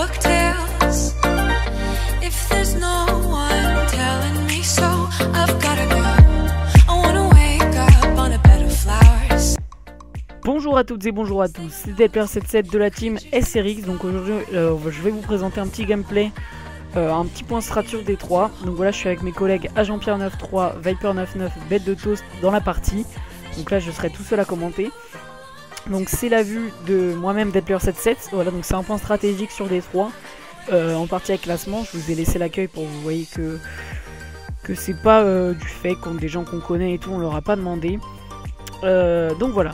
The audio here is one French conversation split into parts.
cocktails. If there's no one telling me so, I've gotta go. I wanna wake up on a bed of flowers. Bonjour à toutes et bonjour à tous, c'est Delper77 de la team SRX. Donc aujourd'hui je vais vous présenter un petit gameplay, un petit point strat sur D3. Donc voilà, je suis avec mes collègues Agent-Pierre 93, Viper 99, Bête de Toast dans la partie. Donc là je serai tout seul à commenter. Donc c'est la vue de moi-même Delper77. Voilà, donc c'est un point stratégique sur D3 en partie avec classement. Je vous ai laissé l'accueil pour que vous voyez que c'est pas du fake contre des gens qu'on connaît et tout, on leur a pas demandé. Donc voilà.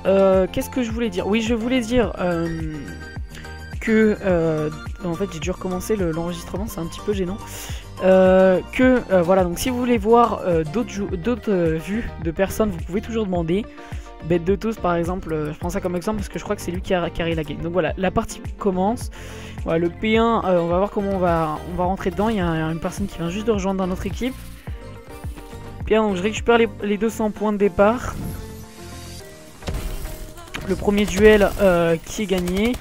Qu'est-ce que je voulais dire? Oui, je voulais dire que en fait j'ai dû recommencer l'enregistrement, c'est un petit peu gênant. Voilà, donc si vous voulez voir d'autres vues de personnes, vous pouvez toujours demander. Bête de Toast par exemple, je prends ça comme exemple parce que je crois que c'est lui qui a carré la game. Donc voilà, la partie commence. Voilà, le P1, on va voir comment on va rentrer dedans. Il y a une personne qui vient juste de rejoindre notre équipe. Bien, donc je récupère les 200 points de départ. Le premier duel qui est gagné.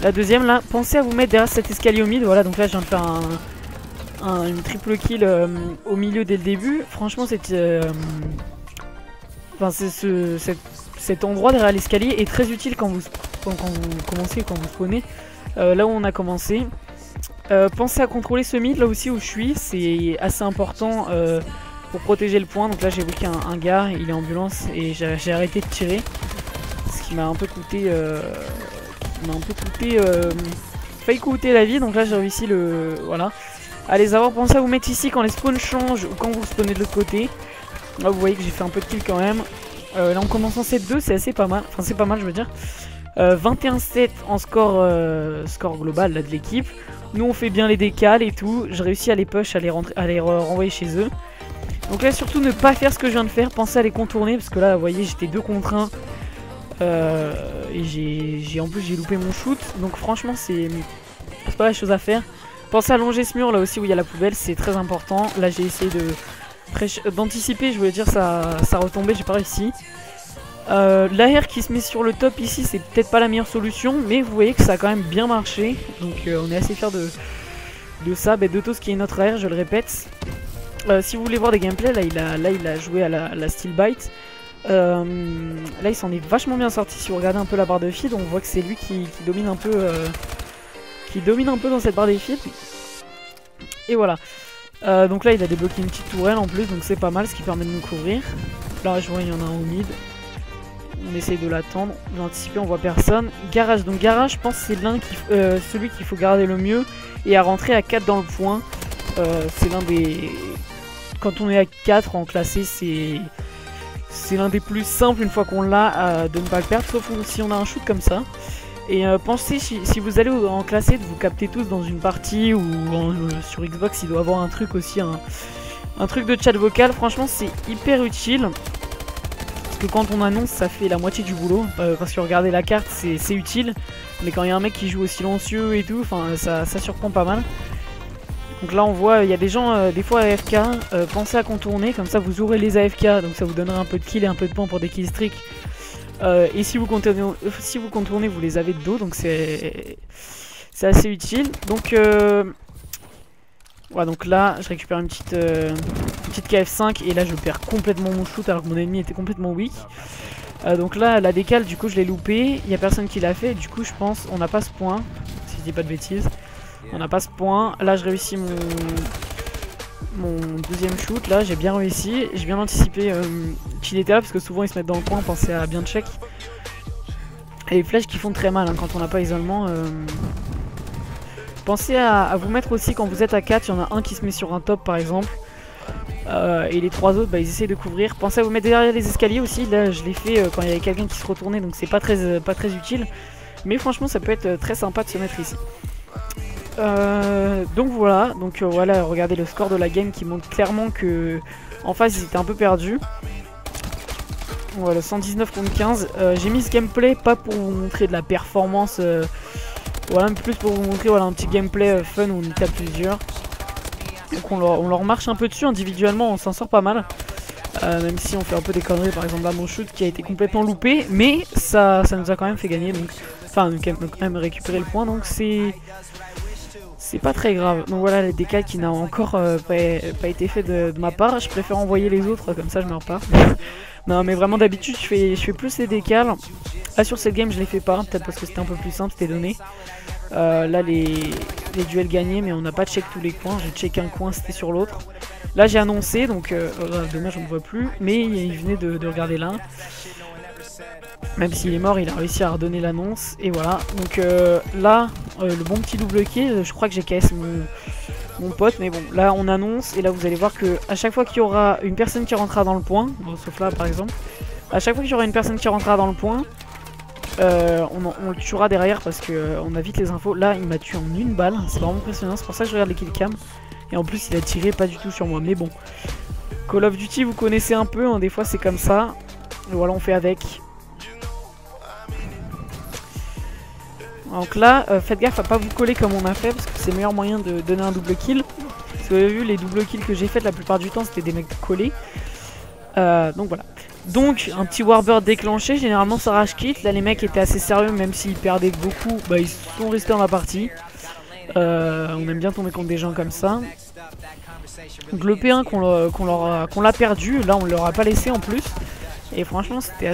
La deuxième là, pensez à vous mettre derrière cet escalier au mid. Voilà, donc là je viens de faire une triple kill au milieu dès le début. Franchement cet endroit derrière l'escalier est très utile quand vous commencez, quand vous spawnez. Là où on a commencé. Pensez à contrôler ce mid là aussi où je suis. C'est assez important pour protéger le point. Donc là j'ai vu qu'il y a un gars, il est ambulance et j'ai arrêté de tirer. Ce qui m'a un peu coûté failli coûter la vie. Donc là j'ai réussi voilà, à les avoir. Pensez à vous mettre ici quand les spawns changent ou quand vous spawnez de l'autre côté. Là vous voyez que j'ai fait un peu de kill quand même. Là on commence en 7-2, c'est assez pas mal. Enfin c'est pas mal je veux dire. 21-7 en score global là, de l'équipe. Nous on fait bien les décals et tout. J'ai réussi à les push, à les renvoyer chez eux. Donc là surtout ne pas faire ce que je viens de faire. Pensez à les contourner parce que là vous voyez j'étais 2 contre 1. Et en plus j'ai loupé mon shoot. Donc franchement c'est pas la chose à faire. Pensez à longer ce mur là aussi où il y a la poubelle, c'est très important. Là j'ai essayé d'anticiper, je voulais dire ça retombait, j'ai pas réussi. L'AR qui se met sur le top ici, c'est peut-être pas la meilleure solution, mais vous voyez que ça a quand même bien marché. Donc on est assez fiers de ça. Bête de Toast qui est notre AR, je le répète. Si vous voulez voir des gameplays, là il a joué à la Steel Bite. Là il s'en est vachement bien sorti. Si vous regardez un peu la barre de feed, on voit que c'est lui qui domine un peu dans cette barre des feed. Et voilà. Donc là il a débloqué une petite tourelle en plus, donc c'est pas mal, ce qui permet de nous couvrir. Là je vois il y en a un au mid. On essaye de l'attendre, d'anticiper, on voit personne. Garage, donc garage je pense c'est celui qu'il faut garder le mieux. Et à rentrer à 4 dans le point. C'est l'un des... Quand on est à 4 en classé, c'est l'un des plus simples une fois qu'on l'a de ne pas le perdre, sauf si on a un shoot comme ça. Et pensez si vous allez en classé de vous capter tous dans une partie ou sur Xbox il doit avoir un truc aussi, un truc de chat vocal. Franchement c'est hyper utile. Parce que quand on annonce ça fait la moitié du boulot. Parce que regardez la carte c'est utile. Mais quand il y a un mec qui joue au silencieux et tout, enfin ça surprend pas mal. Donc là on voit il y a des gens des fois AFK, pensez à contourner, comme ça vous aurez les AFK, donc ça vous donnera un peu de kill et un peu de points pour des kill streaks. Et si vous contournez vous les avez de dos, donc c'est assez utile. Donc voilà, donc là je récupère une petite KF5 et là je perds complètement mon shoot alors que mon ennemi était complètement weak. Donc là la décale du coup je l'ai loupé, il n'y a personne qui l'a fait, du coup je pense on n'a pas ce point, si je dis pas de bêtises. On n'a pas ce point. Là je réussis mon deuxième shoot. Là j'ai bien réussi. J'ai bien anticipé qu'il était là parce que souvent ils se mettent dans le coin. Pensez à bien check. Et les flèches qui font très mal hein, quand on n'a pas isolement. Pensez à vous mettre aussi quand vous êtes à 4. Il y en a un qui se met sur un top par exemple. Et les 3 autres bah, ils essayent de couvrir. Pensez à vous mettre derrière les escaliers aussi. Là je l'ai fait quand il y avait quelqu'un qui se retournait. Donc c'est pas très utile. Mais franchement ça peut être très sympa de se mettre ici. Donc voilà, voilà, regardez le score de la game qui montre clairement que en face ils étaient un peu perdus. Voilà, 119 contre 15. J'ai mis ce gameplay pas pour vous montrer de la performance, voilà, mais plus pour vous montrer voilà, un petit gameplay fun où on était à plusieurs. Donc on leur marche un peu dessus individuellement, on s'en sort pas mal. Même si on fait un peu des conneries, par exemple là mon shoot qui a été complètement loupé, mais ça nous a quand même fait gagner. Donc Enfin, quand même récupérer le point, donc c'est pas très grave. Donc voilà, les décals qui n'a encore pas été fait de ma part. Je préfère envoyer les autres, comme ça je me repars. Non mais vraiment d'habitude je fais plus les décals. Là sur cette game je les fais pas, peut-être parce que c'était un peu plus simple, c'était donné. Là les duels gagnés, mais on n'a pas check tous les coins. J'ai check un coin, c'était sur l'autre. Là j'ai annoncé, donc dommage on ne voit plus, mais il venait de regarder l'un. Même s'il est mort, il a réussi à redonner l'annonce. Et voilà, donc là, le bon petit double kill, je crois que j'ai KS mon pote. Mais bon, là on annonce, et là vous allez voir que à chaque fois qu'il y aura une personne qui rentrera dans le point, bon, sauf là par exemple, à chaque fois qu'il y aura une personne qui rentrera dans le point, on le tuera derrière parce que on a vite les infos. Là il m'a tué en une balle, c'est vraiment impressionnant, c'est pour ça que je regarde les killcams. Et en plus il a tiré pas du tout sur moi, mais bon. Call of Duty vous connaissez un peu, hein, des fois c'est comme ça. Et voilà, on fait avec. Donc là, faites gaffe à pas vous coller comme on a fait, parce que c'est le meilleur moyen de donner un double kill. Si vous avez vu, les double kills que j'ai fait la plupart du temps, c'était des mecs collés. Donc voilà. Donc, un petit warbird déclenché, généralement ça rage quitte. Là, les mecs étaient assez sérieux, même s'ils perdaient beaucoup, bah, ils sont restés dans la partie. On aime bien tomber contre des gens comme ça. Donc le P1 qu'on l'a perdu, là on ne leur a pas laissé en plus. Et franchement, c'était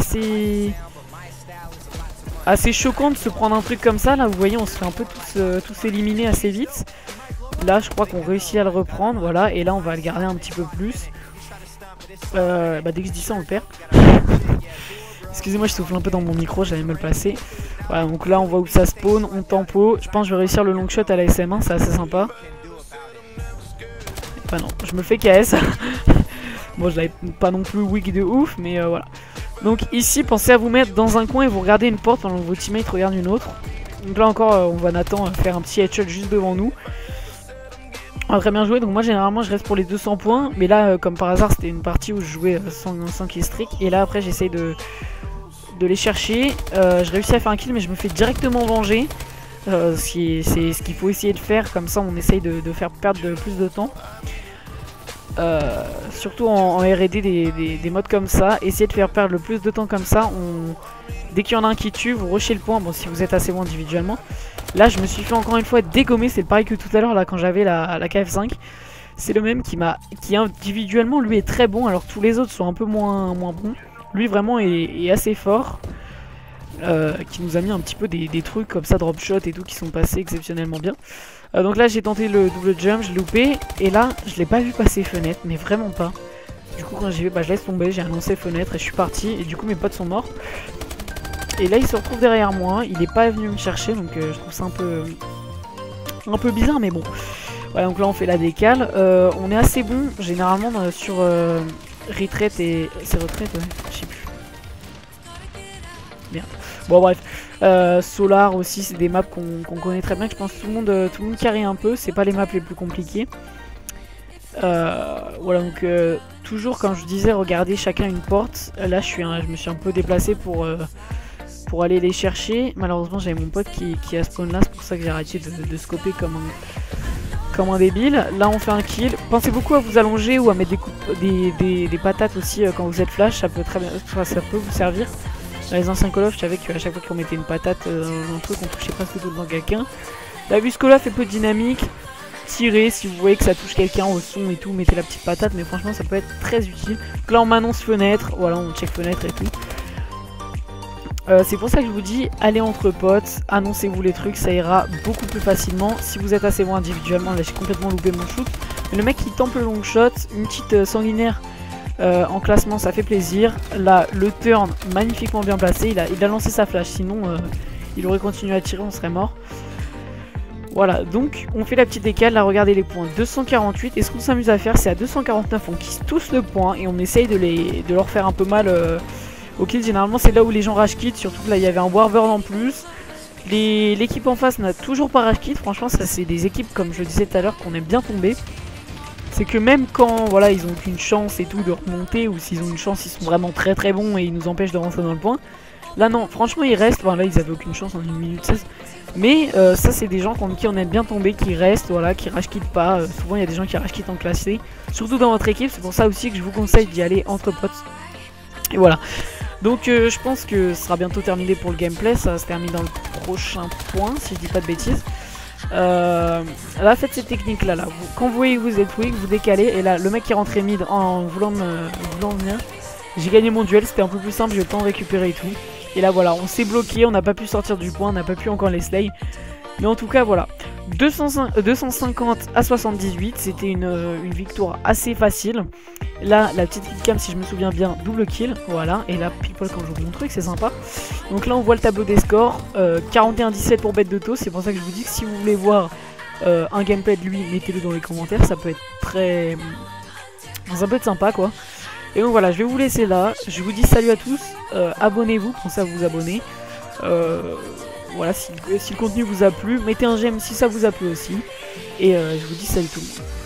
assez choquant de se prendre un truc comme ça. Là vous voyez, on se fait un peu tous éliminer assez vite. Là je crois qu'on réussit à le reprendre, voilà. Et là on va le garder un petit peu plus. Bah dès que je dis ça on le perd. Excusez-moi, je souffle un peu dans mon micro, j'avais mal placé. Voilà, donc là on voit où ça spawn, on tempo. Je pense que je vais réussir le long shot à la SM1, c'est assez sympa. Enfin non, je me fais KS. Bon, je l'avais pas non plus weak de ouf, mais voilà. Donc ici, pensez à vous mettre dans un coin et vous regardez une porte pendant que vos teammates regardent une autre. Donc là encore, on voit Nathan faire un petit headshot juste devant nous. On a très bien joué, donc moi généralement je reste pour les 200 points. Mais là, comme par hasard, c'était une partie où je jouais sans kill streak. Et là après, j'essaye de les chercher. Je réussis à faire un kill, mais je me fais directement venger. C'est ce qu'il faut essayer de faire, comme ça on essaye de faire perdre plus de temps. Surtout en RD des modes comme ça, essayez de faire perdre le plus de temps comme ça. Dès qu'il y en a un qui tue, vous rushez le point, bon si vous êtes assez bon individuellement. Là je me suis fait encore une fois dégommer, c'est pareil que tout à l'heure là quand j'avais la KF5. C'est le même qui individuellement lui est très bon, alors que tous les autres sont un peu moins bons. Lui vraiment est assez fort. Qui nous a mis un petit peu des trucs comme ça, drop shot et tout, qui sont passés exceptionnellement bien. Donc là j'ai tenté le double jump, je l'ai loupé. Et là je l'ai pas vu passer fenêtre, mais vraiment pas. Du coup quand j'y vais, bah, je laisse tomber, j'ai annoncé fenêtre et je suis parti. Et du coup mes potes sont morts. Et là il se retrouve derrière moi, il est pas venu me chercher, donc je trouve ça un peu bizarre, mais bon. Voilà, donc là on fait la décale. On est assez bon généralement sur retreat et... C'est retreat, ouais, je sais plus. Merde. Bon bref, Solar aussi, c'est des maps qu'on connaît très bien, que je pense que tout le monde carry un peu, c'est pas les maps les plus compliquées. Voilà, donc toujours quand je disais regarder chacun une porte, là je me suis un peu déplacé pour aller les chercher. Malheureusement j'avais mon pote qui a spawn là, c'est pour ça que j'ai arrêté de scoper comme un débile. Là on fait un kill, pensez beaucoup à vous allonger ou à mettre des patates aussi quand vous êtes flash, ça peut vous servir. Dans les anciens Call of, je savais qu'à chaque fois qu'on mettait une patate dans un truc, on touchait presque tout dans quelqu'un. La vue Call of est peu dynamique. Tirez si vous voyez que ça touche quelqu'un au son et tout, mettez la petite patate, mais franchement ça peut être très utile. Donc là on m'annonce fenêtre, voilà, on check fenêtre et tout. C'est pour ça que je vous dis, allez entre potes, annoncez-vous les trucs, ça ira beaucoup plus facilement. Si vous êtes assez bon individuellement, là j'ai complètement loupé mon shoot. Mais le mec qui temple le long shot, une petite sanguinaire. En classement ça fait plaisir. Là le turn magnifiquement bien placé, il a lancé sa flash, sinon il aurait continué à tirer, on serait mort. Voilà, donc on fait la petite décale, là regardez les points, 248, et ce qu'on s'amuse à faire c'est à 249 on kiss tous le point et on essaye de leur faire un peu mal au kill. Généralement c'est là où les gens rage quit, surtout que là il y avait un warbird en plus. L'équipe en face n'a toujours pas rage quit, franchement ça c'est des équipes comme je disais tout à l'heure qu'on aime bien tomber. C'est que même quand voilà ils ont aucune chance et tout de remonter, ou s'ils ont une chance ils sont vraiment très très bons et ils nous empêchent de rentrer dans le point. Là non, franchement ils restent, enfin là ils avaient aucune chance en 1 minute 16. Mais ça c'est des gens contre qui on aime bien tomber, qui restent, voilà, qui rage quittent pas. Souvent il y a des gens qui rage quittent en classé, surtout dans votre équipe, c'est pour ça aussi que je vous conseille d'y aller entre potes. Et voilà. Donc je pense que ce sera bientôt terminé pour le gameplay, ça se termine dans le prochain point si je dis pas de bêtises. Là faites cette technique là, quand vous voyez que vous êtes weak, vous décalez et là le mec qui rentrait mid en voulant venir, j'ai gagné mon duel, c'était un peu plus simple, j'ai eu le temps de récupérer et tout. Et là voilà, on s'est bloqué, on n'a pas pu sortir du point, on n'a pas pu encore les slay. Mais en tout cas voilà, 250 à 78, c'était une victoire assez facile. Là la petite killcam si je me souviens bien, double kill, voilà. Et là pile poil quand j'ouvre mon truc, c'est sympa. Donc là on voit le tableau des scores, 41-17 pour Bête de Taux, c'est pour ça que je vous dis que si vous voulez voir un gameplay de lui, mettez-le dans les commentaires, ça peut être très... ça peut être sympa quoi. Et donc voilà, je vais vous laisser là, je vous dis salut à tous, abonnez-vous, pensez à vous abonner. Voilà, si le contenu vous a plu, mettez un j'aime si ça vous a plu aussi. Et je vous dis salut tout le monde.